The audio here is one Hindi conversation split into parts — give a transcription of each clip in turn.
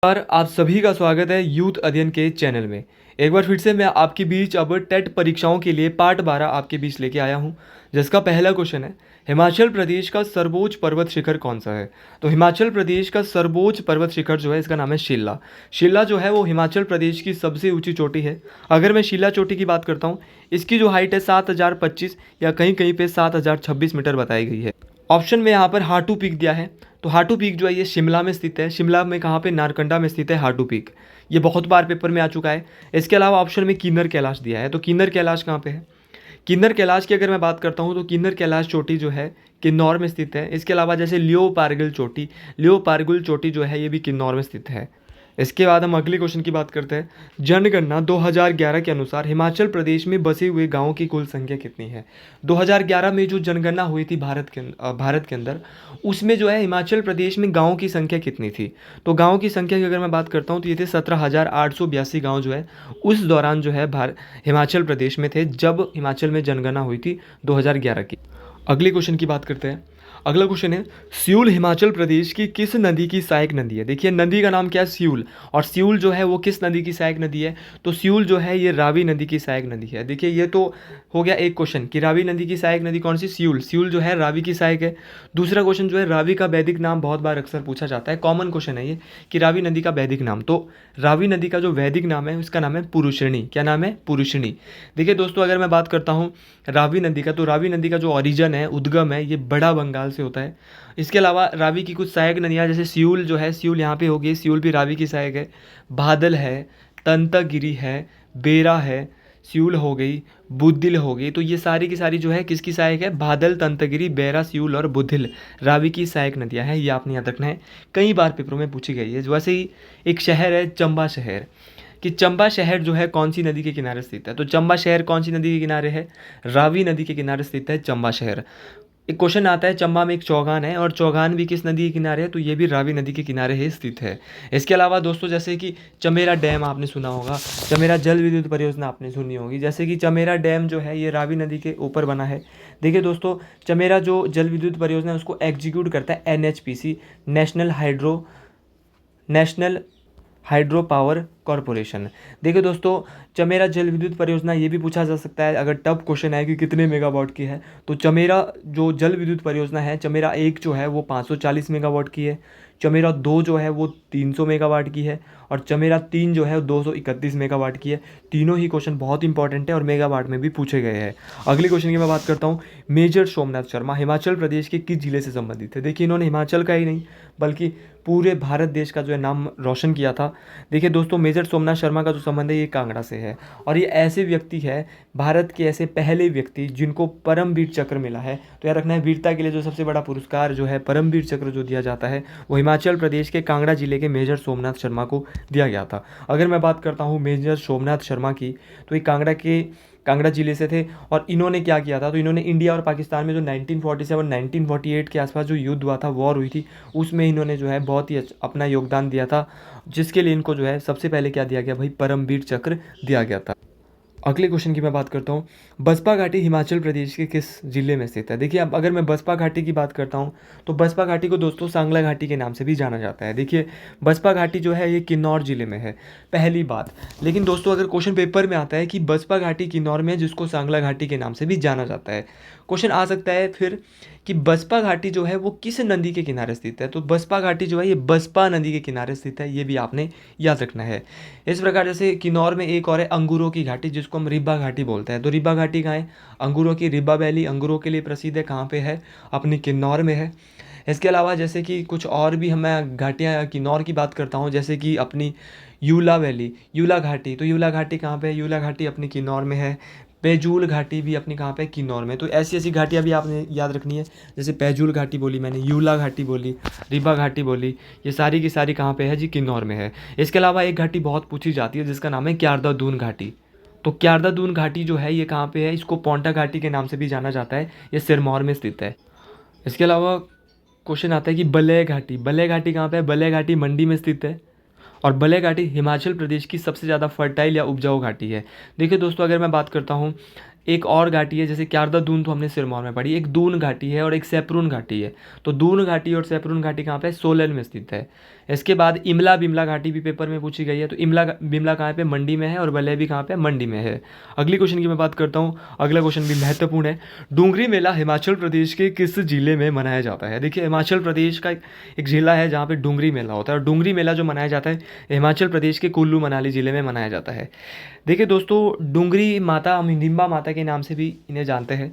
नमस्कार, आप सभी का स्वागत है यूथ अध्ययन के चैनल में। एक बार फिर से मैं आपके बीच अब टेट परीक्षाओं के लिए पार्ट 12 आपके बीच लेके आया हूं, जिसका पहला क्वेश्चन है हिमाचल प्रदेश का सर्वोच्च पर्वत शिखर कौन सा है। तो हिमाचल प्रदेश का सर्वोच्च पर्वत शिखर जो है इसका नाम है शिल्ला। शिल्ला जो है वो हिमाचल प्रदेश की सबसे ऊंची चोटी है। अगर मैं शिल्ला चोटी की बात करता हूँ, इसकी जो हाइट है 7025 या कहीं कहीं पे 7026 मीटर बताई गई है। ऑप्शन में यहाँ पर हाटू पीक दिया है। तो हाटू पीक जो है ये शिमला में स्थित है। शिमला में कहाँ पे? नारकंडा में स्थित है हाटू पीक। ये बहुत बार पेपर में आ चुका है। इसके अलावा ऑप्शन में किन्नर कैलाश दिया है। तो किन्नर कैलाश कहाँ पे है? किन्नर कैलाश की अगर मैं बात करता हूँ तो किन्नर कैलाश चोटी जो है किन्नौर में स्थित है। इसके अलावा जैसे लियो पारगिल चोटी, लियो पारगिल चोटी जो है ये भी किन्नौर में स्थित है। इसके बाद हम अगले क्वेश्चन की बात करते हैं। जनगणना 2011 के अनुसार हिमाचल प्रदेश में बसे हुए गांवों की कुल संख्या कितनी है? 2011 में जो जनगणना हुई थी भारत के अंदर, उसमें जो है हिमाचल प्रदेश में गांवों की संख्या कितनी थी? तो गांवों की संख्या की अगर मैं बात करता हूँ तो ये थे 17,882 गाँव जो है उस दौरान जो है हिमाचल प्रदेश में थे, जब हिमाचल में जनगणना हुई थी 2011 की। अगले क्वेश्चन की बात करते हैं। अगला क्वेश्चन है, सियूल हिमाचल प्रदेश की किस नदी की सहायक नदी है? देखिए नदी का नाम क्या है? सियूल। और सियूल जो है वो किस नदी की सहायक नदी है? तो सियूल जो है ये रावी नदी की सहायक नदी है। देखिए ये तो हो गया एक क्वेश्चन कि रावी नदी की सहायक नदी कौन सी? सियूल। सियूल जो है रावी की सहायक है। दूसरा क्वेश्चन जो है, रावी का वैदिक नाम बहुत बार अक्सर पूछा जाता है, कॉमन क्वेश्चन है ये कि रावी नदी का वैदिक नाम। तो रावी नदी का जो वैदिक नाम है उसका नाम है पुरुषिणी। क्या नाम है? पुरुषिणी। देखिए दोस्तों, अगर मैं बात करता हूँ रावी नदी का, तो रावी नदी का जो ओरिजिन है, उद्गम है, ये बड़ा बंगाल से होता है। इसके अलावा रावी की कुछ सहायक नदियाँ, जैसे सियूल जो है, सियूल यहाँ पे होगी, सियूल भी रावी की सहायक है। बादल है, तंतागिरी है, बेरा है, सियूल हो गई, बुद्धिल हो गई। तो ये सारी की सारी जो है किसकी सहायक है? बादल, तंतगिरी, बेरा, सियूल और बुद्धिल रावी की सहायक नदियाँ हैं। ये आपने याद रखना है, कई बार पेपरों में पूछी गई है। वैसे ही एक शहर है चंबा शहर, कि चंबा शहर जो है कौन सी नदी के किनारे स्थित है? तो चंबा शहर कौन सी नदी के किनारे है? रावी नदी के किनारे स्थित है चंबा शहर। एक क्वेश्चन आता है, चंबा में एक चौगान है और चौगान भी किस नदी के किनारे है? तो ये भी रावी नदी के किनारे ही स्थित है। इसके अलावा दोस्तों जैसे कि चमेरा डैम आपने सुना होगा, चमेरा जल विद्युत परियोजना आपने सुनी होगी। जैसे कि चमेरा डैम जो है ये रावी नदी के ऊपर बना है। देखिए दोस्तों, चमेरा जो जल विद्युत परियोजना है उसको एग्जीक्यूट करता है NHPC, national hydro power corporation. देखिए दोस्तों, चमेरा जल विद्युत परियोजना ये भी पूछा जा सकता है अगर टफ क्वेश्चन है कि कितने मेगावाट की है। तो चमेरा जो जल विद्युत परियोजना है, चमेरा 1 जो है वो 540 मेगावाट की है, चमेरा 2 जो है वो 300 मेगावाट की है, और चमेरा 3 जो है 231 मेगावाट की है। तीनों ही क्वेश्चन बहुत इंपॉर्टेंट है और मेगावाट में भी पूछे गए हैं। अगले क्वेश्चन की मैं बात करता हूँ। मेजर सोमनाथ शर्मा हिमाचल प्रदेश के किस जिले से संबंधित है? देखिए इन्होंने हिमाचल का ही नहीं बल्कि पूरे भारत देश का जो है नाम रोशन किया था। देखिए दोस्तों, मेजर सोमनाथ शर्मा का जो संबंध है ये कांगड़ा से है, और ये ऐसे व्यक्ति है, भारत के ऐसे पहले व्यक्ति जिनको परमवीर चक्र मिला है। तो याद रखना है, वीरता के लिए जो सबसे बड़ा पुरस्कार जो है परमवीर चक्र जो दिया जाता है वो हिमाचल प्रदेश के कांगड़ा जिले के मेजर सोमनाथ शर्मा को दिया गया था। अगर मैं बात करता हूँ मेजर सोमनाथ शर्मा की, तो ये कांगड़ा जिले से थे। और इन्होंने क्या किया था? तो इन्होंने इंडिया और पाकिस्तान में जो 1947-1948 के आसपास जो युद्ध हुआ था, वॉर हुई थी, उसमें इन्होंने जो है बहुत ही अपना योगदान दिया था, जिसके लिए इनको जो है सबसे पहले क्या दिया गया भाई? परमवीर चक्र दिया गया था। अगले क्वेश्चन की मैं बात करता हूँ। बसपा घाटी हिमाचल प्रदेश के किस जिले में स्थित है? देखिए अब अगर मैं बसपा घाटी की बात करता हूँ तो बसपा घाटी को दोस्तों सांगला घाटी के नाम से भी जाना जाता है। देखिए बसपा घाटी जो है ये किन्नौर जिले में है, पहली बात। लेकिन दोस्तों अगर क्वेश्चन पेपर में आता है कि बसपा घाटी किन्नौर में है, जिसको सांगला घाटी के नाम से भी जाना जाता है, क्वेश्चन आ सकता है फिर कि बसपा घाटी जो है वो किस नदी के किनारे स्थित है? तो बसपा घाटी जो है ये बसपा नदी के किनारे स्थित है, ये भी आपने याद रखना है। इस प्रकार जैसे किन्नौर में एक और है अंगूरों की घाटी, जिसको हम रिब्बा घाटी बोलते हैं। तो रिब्बा घाटी कहाँ है? अंगूरों की रिब्बा वैली अंगूरों के लिए प्रसिद्ध है। कहाँ पे है? अपनी किन्नौर में है। इसके अलावा जैसे कि कुछ और भी मैं घाटियाँ किन्नौर की बात करता हूँ, जैसे कि अपनी यूला वैली, यूला घाटी। तो यूला घाटी कहाँ पे है? यूला घाटी अपनी किन्नौर में है। पैजूल घाटी भी अपनी कहाँ पे है? किन्नौर में। तो ऐसी ऐसी घाटियाँ भी आपने याद रखनी है, जैसे पैजूल घाटी बोली मैंने, यूला घाटी बोली, रिबा घाटी बोली, ये सारी की सारी कहाँ पे है जी? किन्नौर में है। इसके अलावा एक घाटी बहुत पूछी जाती है जिसका नाम है क्यारदा दून घाटी। तो क्यारदा दून घाटी जो है ये कहाँ पे है? इसको पोंटा घाटी के नाम से भी जाना जाता है, ये सिरमौर में स्थित है। इसके अलावा क्वेश्चन आता है कि बलय घाटी, बलय घाटी कहाँ पे है? बलय घाटी मंडी में स्थित है, और बलय घाटी हिमाचल प्रदेश की सबसे ज़्यादा फर्टाइल या उपजाऊ घाटी है। देखिए दोस्तों, अगर मैं बात करता हूँ एक और घाटी है, जैसे क्यारदा दून तो हमने सिरमौर में पढ़ी, एक दून घाटी है और एक सैपरून घाटी है। तो दून घाटी और सैपरून घाटी कहाँ पे? सोलन में स्थित है। इसके बाद इमला बिमला घाटी भी पेपर में पूछी गई है। तो इमला बिमला कहाँ पे? मंडी में है। और वलय भी कहाँ पे? मंडी में है। अगली क्वेश्चन की मैं बात करता हूँ। अगला क्वेश्चन भी महत्वपूर्ण है। डूंगरी मेला हिमाचल प्रदेश के किस जिले में मनाया जाता है? देखिए, हिमाचल प्रदेश का एक जिला है जहाँ पे डूंगरी मेला होता है, और डूंगरी मेला जो मनाया जाता है हिमाचल प्रदेश के कुल्लू मनाली ज़िले में मनाया जाता है। देखिए दोस्तों, डूंगरी माता, हम हिडिंबा माता के नाम से भी इन्हें जानते हैं।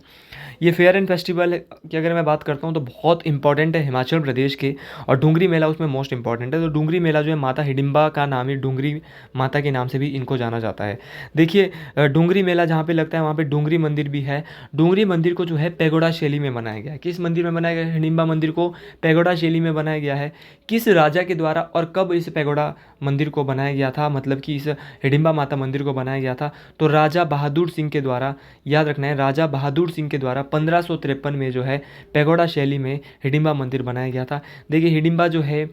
ये फेयर एंड फेस्टिवल की अगर मैं बात करता हूँ तो बहुत इंपॉर्टेंट है हिमाचल प्रदेश के, और डूंगरी मेला उसमें मोस्ट इंपॉर्टेंट है। तो डूंगरी मेला जो है माता हिडिंबा का नाम है, डूंगरी माता के नाम से भी इनको जाना जाता है। देखिए, डूंगरी मेला जहाँ पे लगता है वहाँ पे डूंगरी मंदिर भी है। डूंगरी मंदिर को जो है पैगोडा शैली में बनाया गया है। किस मंदिर में बनाया गया है? हिडिंबा मंदिर को पैगोडा शैली में बनाया गया है। किस राजा के द्वारा और कब इस पैगोडा मंदिर को बनाया गया था, मतलब कि इस हिडिंबा माता मंदिर को बनाया गया था? तो राजा बहादुर सिंह के द्वारा, याद रखना है, राजा बहादुर सिंह के द्वारा 1553 में जो है पैगोडा शैली में हिडिंबा मंदिर बनाया गया था। देखिए, हिडिंबा जो है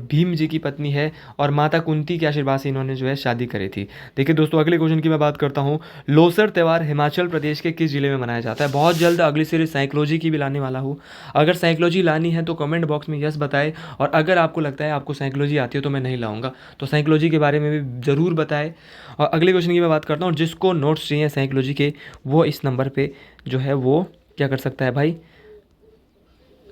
भीम जी की पत्नी है, और माता कुंती के आशीर्वाद से इन्होंने जो है शादी करी थी। देखिए दोस्तों, अगले क्वेश्चन की मैं बात करता हूँ। लोसर त्यौहार हिमाचल प्रदेश के किस जिले में मनाया जाता है? बहुत जल्द अगली सीरीज साइकोलॉजी की भी लाने वाला हूँ। अगर साइकोलॉजी लानी है तो कमेंट बॉक्स में यस बताएं, और अगर आपको लगता है आपको साइकोलॉजी आती है तो मैं नहीं लाऊंगा, तो साइकोलॉजी के बारे में भी ज़रूर बताएं। और अगले क्वेश्चन की मैं बात करता हूँ। जिसको नोट्स चाहिए साइकोलॉजी के, वो इस नंबर पे जो है वो क्या कर सकता है भाई?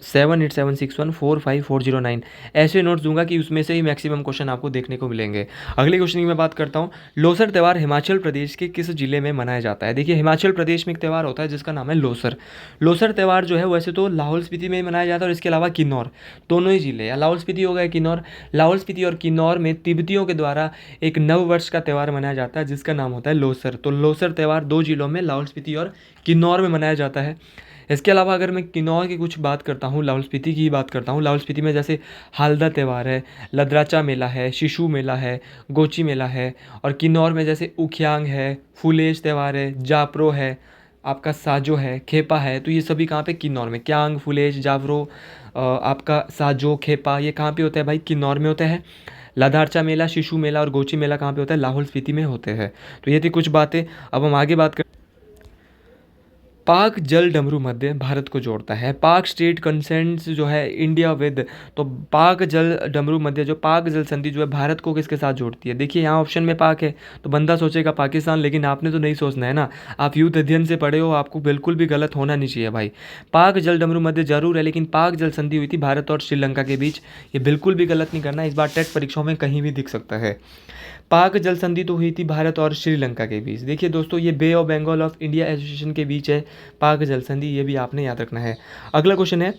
7876145409 ऐसे नोट्स दूंगा कि उसमें से ही मैक्सिमम क्वेश्चन आपको देखने को मिलेंगे। अगले क्वेश्चन की मैं बात करता हूँ। लोसर त्यौहार हिमाचल प्रदेश के किस जिले में मनाया जाता है? देखिए, हिमाचल प्रदेश में एक त्यौहार होता है जिसका नाम है लोसर। लोसर त्यौहार जो है वैसे तो लाहौल स्पीति में मनाया जाता है, और इसके अलावा किन्नौर, दोनों ही जिले, या लाहौल स्पीति हो गया किन्नौर, लाहौल स्पीति और किन्नौर में तिब्बतियों के द्वारा एक नव वर्ष का त्यौहार मनाया जाता है जिसका नाम होता है लोसर। तो लोसर त्यौहार दो जिलों में, लाहौल स्पीति और किन्नौर में मनाया जाता है। इसके अलावा अगर मैं किन्नौर की कुछ बात करता हूँ, लाहौल स्पीति की ही बात करता हूँ। लाहौल स्पीति में जैसे हालदा त्यौहार है, लदराचा मेला है, शिशु मेला है, गोची मेला है। और किन्नौर में जैसे उखियांग है, फुलेज त्यौहार है, जापरो है, आपका साजो है, खेपा है। तो ये सभी कहाँ पे? किन्नौर में। क्यांग, फुलेज, जावरो, आपका साजो, खेपा, ये कहाँ पे होता है भाई? किन्नौर में होता है। लदारचा मेला, शिशु मेला और गोची मेला कहाँ पे होता है? लाहौल स्पीति में होते हैं। तो ये थी कुछ बातें। अब हम आगे बात कर। पाक जल डमरू मध्य भारत को जोड़ता है। पाक स्टेट कंसेंट्स जो है इंडिया विद, तो पाक जल डमरू मध्य, जो पाक जल संधि जो है भारत को किसके साथ जोड़ती है? देखिए, यहाँ ऑप्शन में पाक है तो बंदा सोचेगा पाकिस्तान, लेकिन आपने तो नहीं सोचना है ना। आप युद्ध अध्ययन से पढ़े हो, आपको बिल्कुल भी गलत होना नहीं चाहिए भाई। पाक जल डमरू मध्य जरूर है, लेकिन पाक जल संधि हुई थी भारत और श्रीलंका के बीच। ये बिल्कुल भी गलत नहीं करना, इस बार टेट परीक्षाओं में कहीं भी दिख सकता है। पाक जल संधि तो हुई थी भारत और श्रीलंका के बीच। देखिए दोस्तों, ये bay of Bengal of India association के बीच है पाक जल संधि, ये भी आपने याद रखना है। अगला क्वेश्चन है,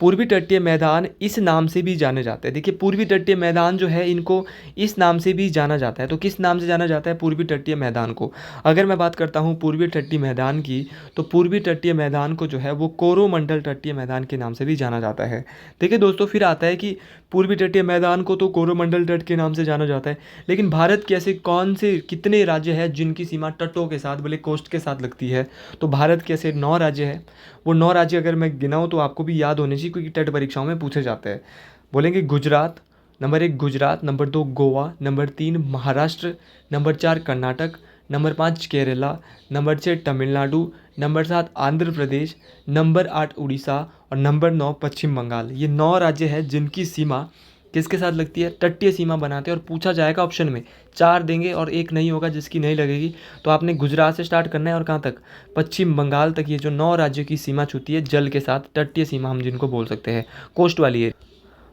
पूर्वी तटीय मैदान इस नाम से भी जाने जाते हैं। देखिए, पूर्वी तटीय मैदान जो है इनको इस नाम से भी जाना जाता है। तो किस नाम से जाना जाता है पूर्वी तटीय मैदान को? अगर मैं बात करता हूँ पूर्वी तटीय मैदान की, तो पूर्वी तटीय मैदान को जो है वो कोरोमंडल तटीय मैदान के नाम से भी जाना जाता है। देखिए दोस्तों, फिर आता है कि पूर्वी तटीय मैदान को तो कोरोमंडल तट के नाम से जाना जाता है, लेकिन भारत के ऐसे कौन से कितने राज्य हैं जिनकी सीमा तटों के साथ, बोले कोस्ट के साथ लगती है? तो भारत के ऐसे 9 राज्य हैं। वो 9 राज्य अगर मैं गिनाऊँ तो आपको भी याद होने चाहिए, क्योंकि टेट परीक्षाओं में पूछे जाते हैं। बोलेंगे Gujarat, number 1 Gujarat, number 2 Goa, number 3 Maharashtra, number 4 Karnataka, number 5 Kerala, number 6 Tamil Nadu, number 7 Andhra Pradesh, number 8 Orissa और नंबर 9 पश्चिम बंगाल। ये 9 राज्य हैं जिनकी सीमा किसके साथ लगती है? तटीय सीमा बनाते हैं। और पूछा जाएगा ऑप्शन में 4 देंगे और एक नहीं होगा जिसकी नहीं लगेगी। तो आपने गुजरात से स्टार्ट करना है और कहाँ तक? पश्चिम बंगाल तक। ये जो 9 राज्यों की सीमा छूती है जल के साथ, तटीय सीमा हम जिनको बोल सकते हैं, कोस्ट वाली है।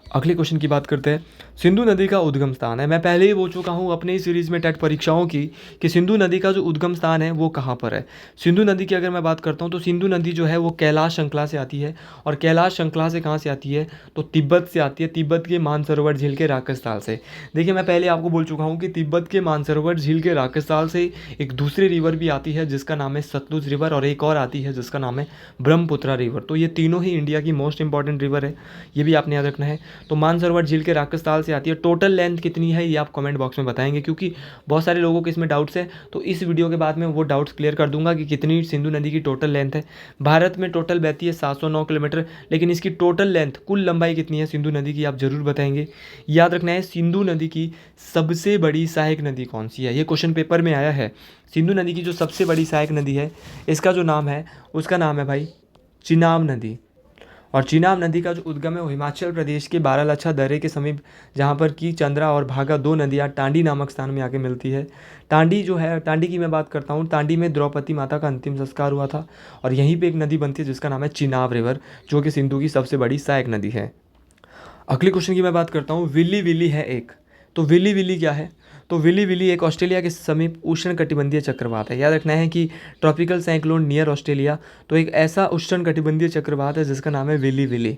अगले क्वेश्चन की बात करते हैं। सिंधु नदी का उद्गम स्थान है। मैं पहले ही बोल चुका हूँ अपने ही सीरीज़ में टेट परीक्षाओं की कि सिंधु नदी का जो उद्गम स्थान है वो कहाँ पर है। सिंधु नदी की अगर मैं बात करता हूँ तो सिंधु नदी जो है वो कैलाश श्रृंखला से आती है। और कैलाश श्रृंखला से कहाँ से आती है? तो तिब्बत से आती है, तिब्बत के मानसरोवर झील के राकस्थाल से। देखिए, मैं पहले आपको बोल चुका हूँ कि तिब्बत के मानसरोवर झील के राकस्थाल से एक दूसरी रिवर भी आती है जिसका नाम है सतलुज रिवर, और एक और आती है जिसका नाम है ब्रह्मपुत्रा रिवर। तो ये तीनों ही इंडिया की मोस्ट इंपॉर्टेंट रिवर है, ये भी आपने याद रखना है। तो मानसरोवर झील के राक्षसताल से आती है। टोटल लेंथ कितनी है ये आप कमेंट बॉक्स में बताएंगे, क्योंकि बहुत सारे लोगों के इसमें डाउट्स है। तो इस वीडियो के बाद में वो डाउट्स क्लियर कर दूंगा कि कितनी सिंधु नदी की टोटल लेंथ है। भारत में टोटल बहती है 709 किलोमीटर, लेकिन इसकी टोटल लेंथ, कुल लंबाई कितनी है सिंधु नदी की, आप जरूर बताएंगे। याद रखना है, सिंधु नदी की सबसे बड़ी सहायक नदी कौन सी है, ये क्वेश्चन पेपर में आया है। सिंधु नदी की जो सबसे बड़ी सहायक नदी है, इसका जो नाम है उसका नाम है भाई चिनाब नदी। और चिनाब नदी का जो उद्गम है वो हिमाचल प्रदेश के बारालाचा दर्रे के समीप, जहाँ पर कि चंद्रा और भागा दो नदियाँ टांडी नामक स्थान में आके मिलती है। टांडी जो है, टांडी की मैं बात करता हूँ, टांडी में द्रौपदी माता का अंतिम संस्कार हुआ था। और यहीं पे एक नदी बनती है जिसका नाम है चिनाब रिवर, जो कि सिंधु की सबसे बड़ी सहायक नदी है। अगले क्वेश्चन की मैं बात करता हूँ, विली विली है एक। तो विली विली क्या है? तो विली विली एक ऑस्ट्रेलिया के समीप उष्णकटिबंधीय चक्रवात है। याद रखना है कि ट्रॉपिकल साइक्लोन नियर ऑस्ट्रेलिया, तो एक ऐसा उष्णकटिबंधीय चक्रवात है जिसका नाम है विली विली।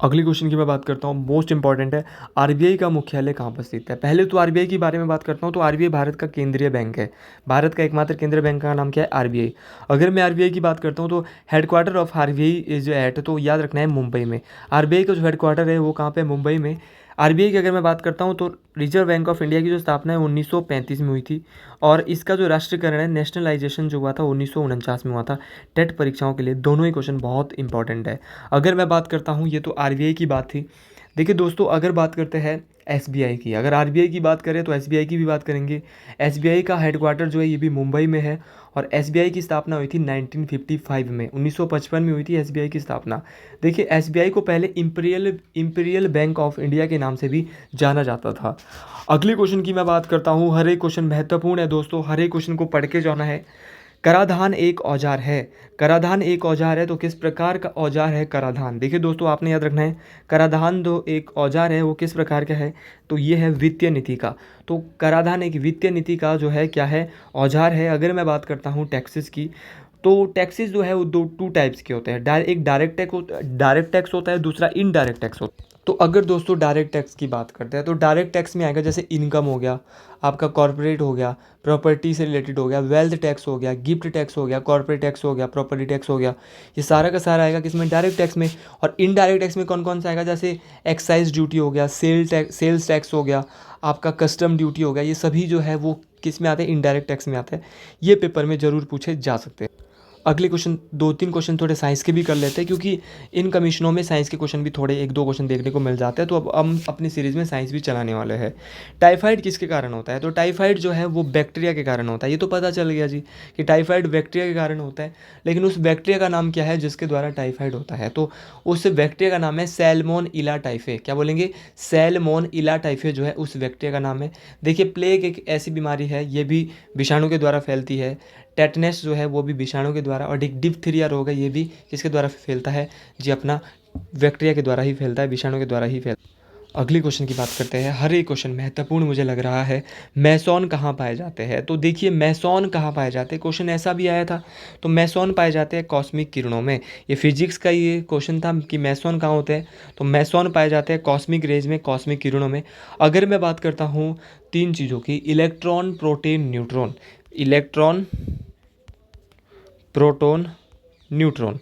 अगली क्वेश्चन की मैं बात करता हूँ, मोस्ट इंपॉर्टेंट है, आरबीआई का मुख्यालय कहाँ पर स्थित है। पहले तो आरबीआई के बारे में बात करता हूँ। तो आरबीआई भारत का केंद्रीय बैंक है। भारत का एकमात्र केंद्रीय बैंक का नाम क्या है? आरबीआई। अगर मैं आरबीआई की बात करता हूँ तो headquarter of RBI is at, तो याद रखना है मुंबई में। आरबीआई का जो हेडक्वार्टर है वो कहाँ पे? मुंबई में। आरबीआई की अगर मैं बात करता हूँ तो रिजर्व बैंक ऑफ इंडिया की जो स्थापना है 1935 में हुई थी, और इसका जो राष्ट्रीयकरण है, नेशनलाइजेशन जो हुआ था 1949 में हुआ था। टेट परीक्षाओं के लिए दोनों ही क्वेश्चन बहुत इंपॉर्टेंट है। अगर मैं बात करता हूँ, ये तो आरबीआई की बात थी। देखिए दोस्तों, अगर बात करते हैं एसबीआई की, अगर आरबीआई की बात करें तो एसबीआई की भी बात करेंगे। एसबीआई का हेडक्वार्टर जो है ये भी मुंबई में है, और एसबीआई की स्थापना हुई थी 1955 में, 1955 में हुई थी एसबीआई की स्थापना। देखिए, एसबीआई को पहले इंपीरियल बैंक ऑफ इंडिया के नाम से भी जाना जाता था। अगले क्वेश्चन की मैं बात करता हूँ। हर एक क्वेश्चन महत्वपूर्ण है दोस्तों, हर एक क्वेश्चन को पढ़ के जाना है। कराधान एक औजार है। कराधान एक औजार है, तो किस प्रकार का औजार है कराधान? देखिए दोस्तों, आपने याद रखना है, कराधान जो एक औजार है वो किस प्रकार का है? तो ये है वित्तीय नीति का। तो कराधान एक वित्तीय नीति का जो है क्या है? औजार है। अगर मैं बात करता हूँ टैक्सेस की, तो टैक्सेस जो है वो टू टाइप्स के होते हैं। एक डायरेक्ट टैक्स होता है, दूसरा इनडायरेक्ट टैक्स होता है। तो अगर दोस्तों डायरेक्ट टैक्स की बात करते हैं तो डायरेक्ट टैक्स में आएगा जैसे इनकम हो गया, आपका कॉर्पोरेट हो गया, प्रॉपर्टी से रिलेटेड हो गया, वेल्थ टैक्स हो गया, गिफ्ट टैक्स हो गया, कॉर्पोरेट टैक्स हो गया, प्रॉपर्टी टैक्स हो गया। ये सारा का सारा आएगा किसमें? डायरेक्ट टैक्स में। और इनडायरेक्ट टैक्स में कौन कौन सा आएगा? जैसे एक्साइज ड्यूटी हो गया, सेल्स टैक्स हो गया, आपका कस्टम ड्यूटी हो गया। ये सभी जो है वो किस में आते हैं? इनडायरेक्ट टैक्स में आते हैं। ये पेपर में ज़रूर पूछे जा सकते हैं। अगले क्वेश्चन, दो तीन क्वेश्चन थोड़े साइंस के भी कर लेते हैं, क्योंकि इन कमीशनों में साइंस के क्वेश्चन भी थोड़े एक दो क्वेश्चन देखने को मिल जाते हैं। तो अब हम अपनी सीरीज़ में साइंस भी चलाने वाले हैं। टाइफाइड किसके कारण होता है? तो टाइफाइड जो है वो बैक्टीरिया के कारण होता है। ये तो पता चल गया जी कि टाइफाइड बैक्टीरिया के कारण होता है, लेकिन उस बैक्टीरिया का नाम क्या है जिसके द्वारा टाइफाइड होता है? तो उस बैक्टीरिया का नाम है सैल्मोनेला टाइफे। क्या बोलेंगे? सैल्मोनेला टाइफे जो है उस बैक्टीरिया का नाम है। देखिए, प्लेग एक ऐसी बीमारी है, ये भी विषाणु के द्वारा फैलती है। टेटनस जो है वो भी विषाणु के द्वारा, और डिप्थीरिया रोग है ये भी किसके द्वारा फैलता है जी? अपना बैक्टीरिया के द्वारा ही फैलता है, विषाणु के द्वारा ही फैलता है। अगली क्वेश्चन की बात करते हैं। हर एक क्वेश्चन महत्वपूर्ण मुझे लग रहा है। मैसोन कहाँ पाए जाते हैं? तो देखिए, मैसोन कहाँ पाए जाते हैं, क्वेश्चन ऐसा भी आया था। तो मैसोन पाए जाते हैं कॉस्मिक किरणों में। ये फिजिक्स का ये क्वेश्चन था कि मैसोन कहाँ होते हैं। तो मैसोन पाए जाते हैं कॉस्मिक रेज में, कॉस्मिक किरणों में। अगर मैं बात करता हूँ तीन चीज़ों की, electron, proton, neutron. Electron, proton, neutron.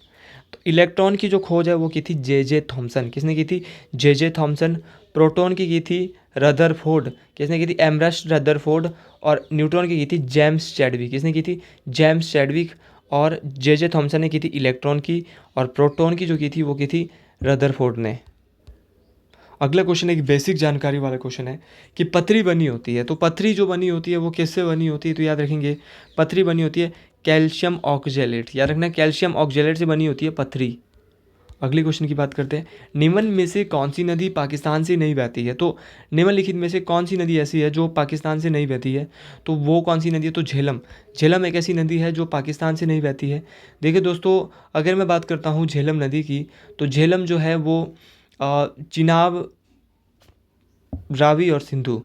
तो इलेक्ट्रॉन की जो खोज है वो की थी जे थॉमसन। किसने की थी? J Thomson. प्रोटॉन की थी रदरफोर्ड। किसने की थी? एमरस्ट रदरफोर्ड। और न्यूट्रॉन की थी जेम्स चैडविक। किसने की थी? James Chadwick. और जे थॉमसन ने की थी इलेक्ट्रॉन की, और प्रोटॉन की जो की थी वो की थी रदरफोर्ड ने। अगला क्वेश्चन एक बेसिक जानकारी वाला क्वेश्चन है कि पथरी बनी होती है। तो पथरी जो बनी होती है वो किससे बनी होती है? तो याद रखेंगे, पथरी बनी होती है कैल्शियम ऑक्जेलेट। याद रखना, कैल्शियम ऑक्जेलेट से बनी होती है पथरी। अगले क्वेश्चन की बात करते हैं। निम्न में से कौन सी नदी पाकिस्तान से नहीं बहती है? तो निम्नलिखित में से कौन सी नदी ऐसी है जो पाकिस्तान से नहीं बहती है? तो वो कौन सी नदी है? तो झेलम। झेलम एक ऐसी नदी है जो पाकिस्तान से नहीं बहती है। देखिए दोस्तों, अगर मैं बात करता हूँ झेलम नदी की, तो झेलम जो है वो चिनाब, रावी और सिंधु,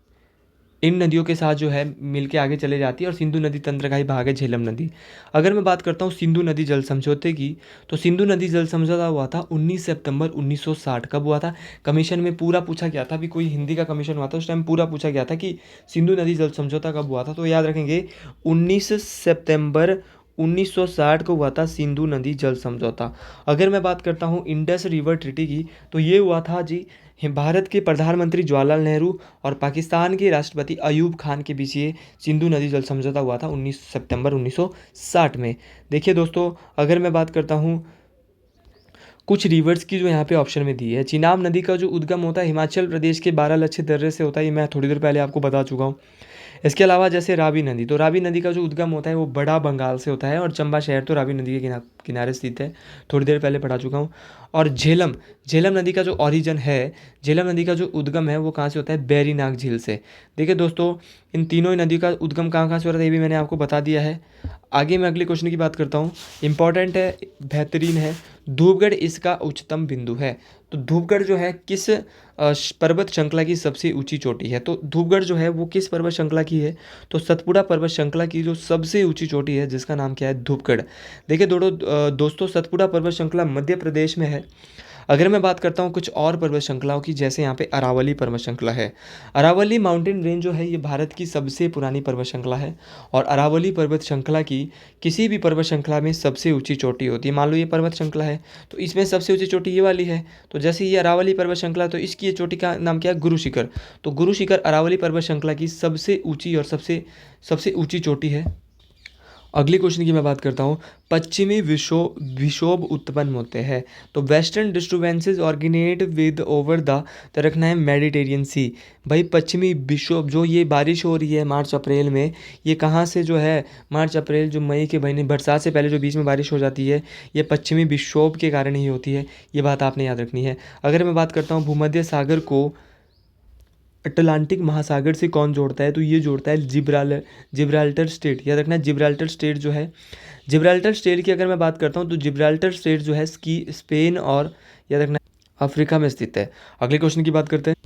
इन नदियों के साथ जो है मिलके आगे चले जाती है, और सिंधु नदी तंत्र का ही भाग है झेलम नदी। अगर मैं बात करता हूँ सिंधु नदी जल समझौते की, तो सिंधु नदी जल समझौता हुआ था 19 सितंबर 1960। कब हुआ था? कमीशन में पूरा पूछा गया था, अभी कोई हिंदी का कमीशन हुआ था उस टाइम पूरा पूछा गया था कि सिंधु नदी जल समझौता कब हुआ था। तो याद रखेंगे 19 सितंबर 1960 को हुआ था सिंधु नदी जल समझौता। अगर मैं बात करता हूँ इंडस रिवर ट्रीटी की, तो ये हुआ था जी भारत के प्रधानमंत्री जवाहरलाल नेहरू और पाकिस्तान के राष्ट्रपति अयूब खान के बीच ये सिंधु नदी जल समझौता हुआ था 19 सितंबर 1960 में। देखिए दोस्तों, अगर मैं बात करता हूँ कुछ रिवर्स की जो यहाँ पे ऑप्शन में दी है, चिनाब नदी का जो उद्गम होता है हिमाचल प्रदेश के बारालाची दर्रे से होता है, ये मैं थोड़ी देर पहले आपको बता चुका हूँ। इसके अलावा जैसे रावी नदी, तो रावी नदी का जो उद्गम होता है वो बड़ा बंगाल से होता है और चंबा शहर तो रावी नदी के किनारे स्थित है, थोड़ी देर पहले पढ़ा चुका हूँ। और झेलम झेलम नदी का जो ओरिजिन है, झेलम नदी का जो उद्गम है वो कहाँ से होता है, बैरीनाग झील से। देखिए दोस्तों, इन तीनों ही नदी का उद्गम कहाँ कहाँ से हो रहा है ये भी मैंने आपको बता दिया है। आगे मैं अगले क्वेश्चन की बात करता हूँ, इंपॉर्टेंट है, बेहतरीन है। धूपगढ़ इसका उच्चतम बिंदु है। तो धूपगढ़ जो है किस पर्वत श्रृंखला की सबसे ऊंची चोटी है? तो धूपगढ़ जो है वो किस पर्वत श्रृंखला की है? तो सतपुड़ा पर्वत श्रृंखला की जो सबसे ऊंची चोटी है जिसका नाम क्या है, धूपगढ़। देखिए दोस्तों, सतपुड़ा पर्वत श्रृंखला मध्य प्रदेश में है। अगर मैं बात करता हूँ कुछ और पर्वत श्रृंखलाओं की, जैसे यहाँ पे अरावली पर्वत श्रृंखला है। अरावली माउंटेन रेंज जो है ये भारत की सबसे पुरानी पर्वत श्रृंखला है और अरावली पर्वत श्रृंखला की किसी भी पर्वत श्रृंखला में सबसे ऊंची चोटी होती है। मान लो ये पर्वत श्रृंखला है तो इसमें सबसे ऊंची चोटी ये वाली है, तो जैसे ये अरावली पर्वत श्रृंखला तो इसकी ये चोटी का नाम क्या है, गुरु शिखर। तो गुरु शिखर अरावली पर्वत श्रृंखला की सबसे ऊंची और सबसे ऊंची चोटी है। अगले क्वेश्चन की मैं बात करता हूँ, पश्चिमी विक्षोभ उत्पन्न होते हैं। तो western disturbances originate with over the, तो रखना है मेडिटेरियन सी। भाई पश्चिमी विक्षोभ जो ये बारिश हो रही है मार्च अप्रैल में, ये कहाँ से जो है, मार्च अप्रैल जो मई के महीने बरसात से पहले जो बीच में बारिश हो जाती है, ये पश्चिमी विक्षोभ के कारण ही होती है। ये बात आपने याद रखनी है। अगर मैं बात करता हूँ भूमध्य सागर को अटलांटिक महासागर से कौन जोड़ता है, तो ये जोड़ता है जिब्राल्टर स्टेट। याद रखना है जिब्राल्टर स्टेट जो है, जिब्राल्टर स्टेट की अगर मैं बात करता हूँ तो जिब्राल्टर स्टेट जो है स्पेन और याद रखना अफ्रीका में स्थित है। अगले क्वेश्चन की बात करते हैं,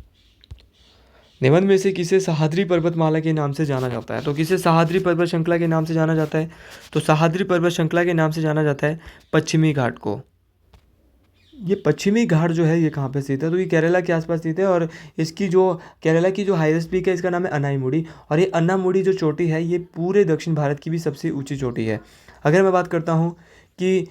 निम्न में से किसे सह्याद्री पर्वतमाला के नाम से जाना जाता है? तो किसे सह्याद्री पर्वत श्रृंखला के नाम से जाना जाता है? तो सह्याद्री पर्वत श्रृंखला के नाम से जाना जाता है पश्चिमी घाट को। ये पश्चिमी घाट जो है ये कहाँ पे स्थित है, तो ये केरला के आसपास स्थित है और इसकी जो केरला की जो हाईएस्ट पीक है इसका नाम है अन्नामुडी। और ये अन्नामुडी जो चोटी है ये पूरे दक्षिण भारत की भी सबसे ऊंची चोटी है। अगर मैं बात करता हूँ कि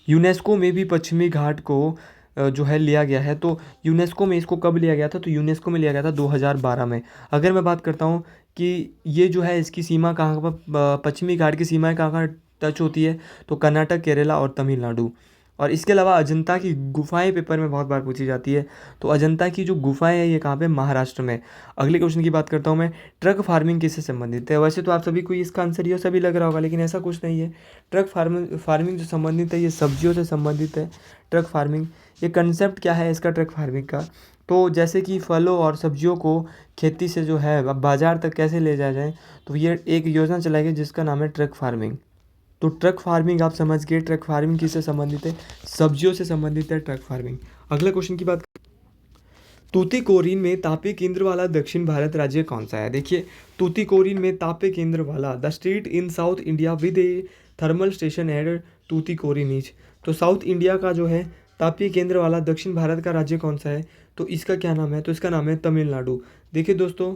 यूनेस्को में भी पश्चिमी घाट को जो है लिया गया है, तो यूनेस्को में इसको कब लिया गया था, तो यूनेस्को में लिया गया था 2012 में। अगर मैं बात करता हूँ कि ये जो है इसकी सीमा कहाँ पर, पश्चिमी घाट की सीमाएँ कहाँ कहाँ टच होती है, तो कर्नाटक, केरला और तमिलनाडु। और इसके अलावा अजंता की गुफाएं पेपर में बहुत बार पूछी जाती है, तो अजंता की जो गुफाएं हैं ये कहाँ पे, महाराष्ट्र में। अगले क्वेश्चन की बात करता हूँ मैं, ट्रक फार्मिंग किससे संबंधित है? वैसे तो आप सभी को इसका आंसर ये सभी लग रहा होगा, लेकिन ऐसा कुछ नहीं है। ट्रक फार्मिंग जो संबंधित है ये सब्जियों से संबंधित है। ट्रक फार्मिंग, ये कंसेप्ट क्या है इसका ट्रक फार्मिंग का, तो जैसे कि फलों और सब्जियों को खेती से जो है अब बाज़ार तक कैसे ले जाया जाए, तो ये एक योजना चलाई गई जिसका नाम है ट्रक फार्मिंग। तो ट्रक फार्मिंग आप समझ गए, ट्रक फार्मिंग किससे संबंधित है, सब्जियों से संबंधित है ट्रक फार्मिंग। अगले क्वेश्चन की बात, तूतीकोरिन में तापीय केंद्र वाला दक्षिण भारत राज्य कौन सा है? देखिए तूतीकोरिन में तापीय केंद्र वाला, the state in south India with A thermal station at Tuticorin is. तो साउथ इंडिया का जो है तापीय केंद्र वाला दक्षिण भारत का राज्य कौन सा है, तो इसका क्या नाम है, तो इसका नाम है तमिलनाडु। देखिए दोस्तों,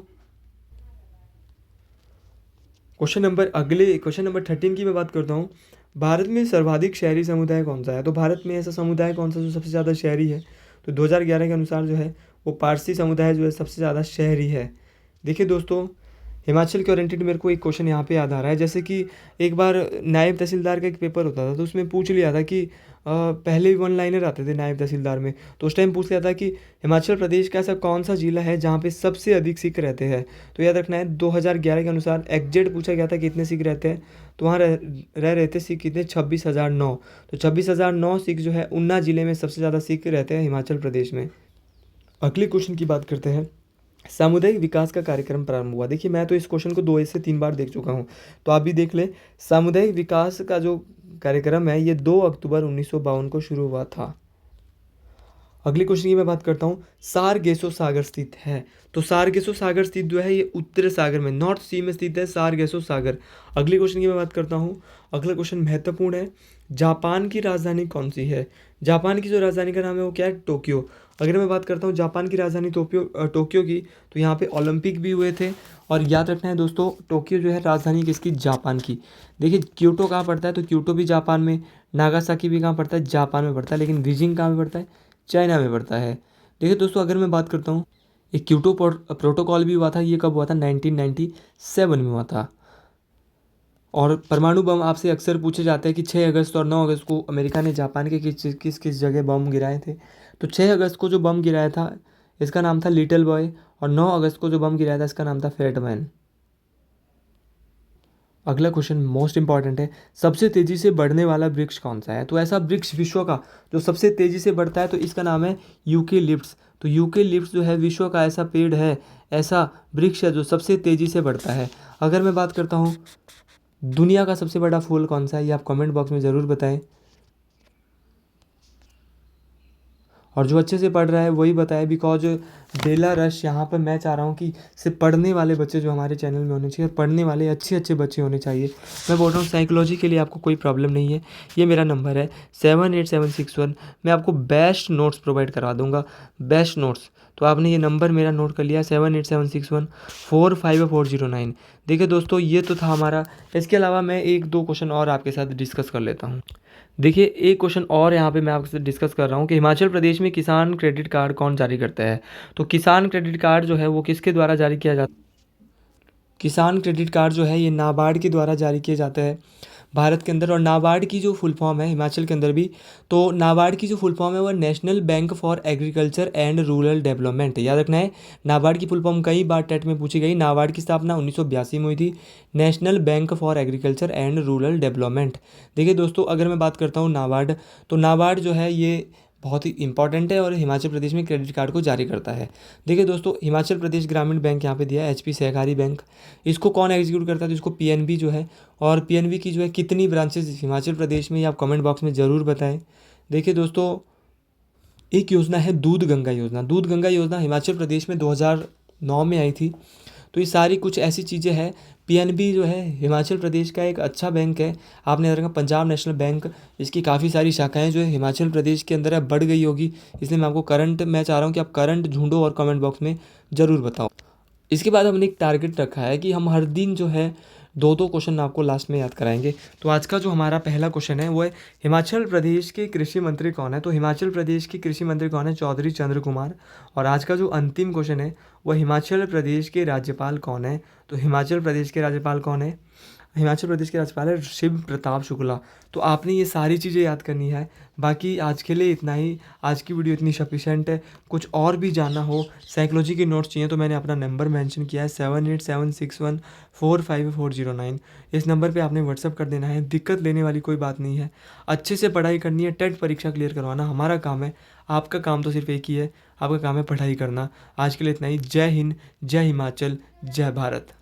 क्वेश्चन नंबर 13 की मैं बात करता हूँ, भारत में सर्वाधिक शहरी समुदाय कौन सा है? तो भारत में ऐसा समुदाय कौन सा जो सबसे ज़्यादा शहरी है, तो 2011 के अनुसार जो है वो पारसी समुदाय जो है सबसे ज़्यादा शहरी है। देखिए दोस्तों, हिमाचल के ओरिएंटेड मेरे को एक क्वेश्चन यहाँ पे याद आ रहा है, जैसे कि एक बार नायब तहसीलदार का एक पेपर होता था तो उसमें पूछ लिया था कि पहले भी वन लाइनर आते थे नायब तहसीलदार में, तो उस टाइम पूछ लिया था कि हिमाचल प्रदेश का ऐसा कौन सा जिला है जहाँ पे सबसे अधिक सिख रहते हैं। तो याद रखना है 2011 के अनुसार एग्जैक्ट पूछा गया था कितने सिख रहते हैं, तो वहाँ रह रहे थे सिख कितने, 26,009। तो 26,009 सिख जो है ऊना जिले में सबसे ज़्यादा सिख रहते हैं हिमाचल प्रदेश में। अगले क्वेश्चन की बात करते हैं, सामुदायिक विकास का कार्यक्रम प्रारंभ हुआ। देखिए मैं तो इस क्वेश्चन को 2 से 3 बार देख चुका हूँ, तो आप भी देख लें। सामुदायिक विकास का जो कार्यक्रम है ये 2 अक्टूबर 1952 को शुरू हुआ था। अगले क्वेश्चन की मैं बात करता हूँ, सारगेसो सागर स्थित है। तो सारगेसो सागर स्थित जो है ये उत्तर सागर में, नॉर्थ सी में स्थित है सारगेसो सागर। अगले क्वेश्चन की मैं बात करता हूँ, अगला क्वेश्चन महत्वपूर्ण है, जापान की राजधानी कौन सी है? जापान की जो राजधानी का नाम है वो क्या है, टोक्यो। अगर मैं बात करता हूँ जापान की राजधानी टोक्यो की, तो यहाँ पे ओलंपिक भी हुए थे। और याद रखना है दोस्तों, टोक्यो जो है राजधानी किसकी, जापान की। देखिए क्योटो कहाँ पड़ता है, तो क्योटो भी जापान में, नागासाकी भी कहाँ पड़ता है, जापान में पड़ता है, लेकिन बीजिंग कहाँ में पड़ता है, चाइना में पड़ता है। देखिए दोस्तों, अगर मैं बात करता हूँ, ये क्योटो प्रोटोकॉल भी हुआ था, ये कब हुआ था, 1997 में हुआ था। और परमाणु बम आपसे अक्सर पूछे जाते हैं कि 6 अगस्त और 9 अगस्त को अमेरिका ने जापान के किस किस जगह बम गिराए थे। तो 6 अगस्त को जो बम गिराया था, इसका नाम था लिटिल बॉय। और 9 अगस्त को जो बम गिराया था, इसका नाम था फैट मैन। अगला क्वेश्चन मोस्ट इंपॉर्टेंट है, सबसे तेजी से बढ़ने वाला वृक्ष कौन सा है। तो ऐसा वृक्ष विश्व का जो सबसे तेजी से बढ़ता है, तो इसका नाम है यूकेलिप्टस। तो यूकेलिप्टस जो है विश्व का ऐसा पेड़ है, ऐसा वृक्ष है जो सबसे तेजी से बढ़ता है। अगर मैं बात करता हूँ दुनिया का सबसे बड़ा फूल कौन सा है, ये आप कमेंट बॉक्स में ज़रूर बताएं। और जो अच्छे से पढ़ रहा है वही बताए, बिकॉज बेला रश यहाँ पर मैं चाह रहा हूँ कि सिर्फ पढ़ने वाले बच्चे जो हमारे चैनल में होने चाहिए, और पढ़ने वाले अच्छे अच्छे बच्चे होने चाहिए। मैं बोल रहा हूँ साइकोलॉजी के लिए आपको कोई प्रॉब्लम नहीं है, ये मेरा नंबर है 78761। मैं आपको बेस्ट नोट्स प्रोवाइड करवा दूँगा, बेस्ट नोट्स। तो आपने ये नंबर मेरा नोट कर लिया, 78761 45409। देखिए दोस्तों, ये तो था हमारा। इसके अलावा मैं एक दो क्वेश्चन और आपके साथ डिस्कस कर लेता हूँ। देखिए एक क्वेश्चन और यहाँ पे मैं आपसे डिस्कस कर रहा हूँ कि हिमाचल प्रदेश में किसान क्रेडिट कार्ड कौन जारी करता है। तो किसान क्रेडिट कार्ड जो है वो किसके द्वारा जारी किया जाता है, किसान क्रेडिट कार्ड जो है ये नाबार्ड के द्वारा जारी किया जाता है भारत के अंदर। और नाबार्ड की जो फुल फॉर्म है हिमाचल के अंदर भी, तो नाबार्ड की जो फुल फॉर्म है वो national bank for agriculture and rural development. याद रखना है, नाबार्ड की फुल फॉर्म कई बार टेट में पूछी गई। नाबार्ड की स्थापना 1982 में हुई थी, national bank for agriculture and rural development. देखिए दोस्तों, अगर मैं बात करता हूँ नाबार्ड, तो नाबार्ड जो है ये बहुत ही इंपॉर्टेंट है और हिमाचल प्रदेश में क्रेडिट कार्ड को जारी करता है। देखिए दोस्तों, हिमाचल प्रदेश ग्रामीण बैंक यहाँ पे दिया है, एचपी सहकारी बैंक। इसको कौन एग्जीक्यूट करता है, तो इसको पीएनबी जो है। और पीएनबी की जो है कितनी ब्रांचेस हिमाचल प्रदेश में, ये आप कमेंट बॉक्स में ज़रूर बताएं। देखिए दोस्तों, एक योजना है दूध गंगा योजना। दूध गंगा योजना हिमाचल प्रदेश में 2009 में आई थी। तो ये सारी कुछ ऐसी चीज़ें हैं। पीएनबी जो है हिमाचल प्रदेश का एक अच्छा बैंक है। आपने याद रखा, पंजाब नेशनल बैंक, इसकी काफ़ी सारी शाखाएं जो है हिमाचल प्रदेश के अंदर अब बढ़ गई होगी। इसलिए मैं आपको करंट, मैं चाह रहा हूँ कि आप करंट ढूंढो और कमेंट बॉक्स में ज़रूर बताओ। इसके बाद हमने एक टारगेट रखा है कि हम हर दिन जो है दो दो क्वेश्चन आपको लास्ट में याद कराएंगे। तो आज का जो हमारा पहला क्वेश्चन है वो है, हिमाचल प्रदेश के कृषि मंत्री कौन है। तो हिमाचल प्रदेश के कृषि मंत्री कौन है, चौधरी चंद्र कुमार। और आज का जो अंतिम क्वेश्चन है वो, हिमाचल प्रदेश के राज्यपाल कौन है। तो हिमाचल प्रदेश के राज्यपाल कौन है, हिमाचल प्रदेश के राज्यपाल है शिव प्रताप शुक्ला। तो आपने ये सारी चीज़ें याद करनी है। बाकी आज के लिए इतना ही, आज की वीडियो इतनी सफिशेंट है। कुछ और भी जानना हो, साइकोलॉजी के नोट्स चाहिए, तो मैंने अपना नंबर मेंशन किया है 78761 45409। इस नंबर पे आपने व्हाट्सअप कर देना है। दिक्कत लेने वाली कोई बात नहीं है, अच्छे से पढ़ाई करनी है, टेट परीक्षा क्लियर करवाना हमारा काम है। आपका काम तो सिर्फ एक ही है, आपका काम है पढ़ाई करना। आज के लिए इतना ही। जय हिंद, जय हिमाचल, जय भारत।